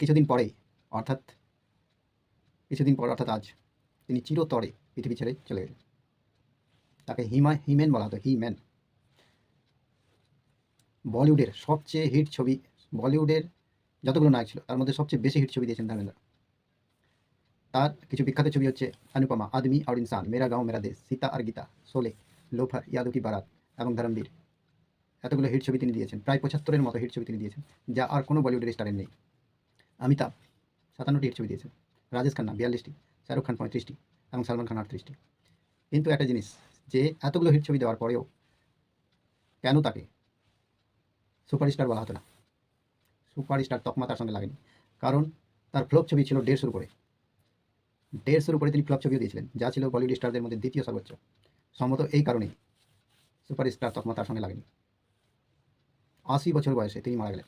কিছুদিন পরেই অর্থাৎ কিছুদিন পর অর্থাৎ আজ তিনি চিরতরে পৃথিবী ছেড়ে চলে গেলেন। তাকে হিম্যান বলা হতো, হিম্যান। বলিউডের সবচেয়ে হিট ছবি, বলিউডের যতগুলো নায়ক ছিল তার মধ্যে সবচেয়ে বেশি হিট ছবি দিয়েছেন ধর্মেন্দ্র। তার কিছু বিখ্যাত ছবি হচ্ছে অনুপমা, আদমি আর ইনসান, মেরা গাঁও মেরা দেশ, সীতা আর গীতা, শোলে, লোফার, ইয়াদু কি বারাত এবং ধরমবীর। এতগুলো হিট ছবি তিনি দিয়েছেন, প্রায় 75-এর মতো হিট ছবি তিনি দিয়েছেন, যা আর কোনো বলিউডের স্টারের নেই। অমিতাভ 57টি হিট ছবি দিয়েছেন, রাজেশ খান্না 42টি, শাহরুখ খান 35টি এবং সালমান খান 38টি। কিন্তু একটা জিনিস, যে এতগুলো হিট ছবি দেওয়ার পরেও কেন তাকে সুপারস্টার বলা হতো না? সুপারস্টার তকমা তার সঙ্গে লাগেনি, কারণ তার ফ্লপ ছবি ছিল 150-র উপরে। 150-র উপরে তিনি ফ্লপ ছবিও দিয়েছিলেন, যা ছিল বলিউড স্টারদের মধ্যে দ্বিতীয় সর্বোচ্চ। সম্ভবত এই কারণেই সুপারস্টার তকমা তার সঙ্গে লাগেনি। 80 বছর বয়সে তিনি মারা গেলেন।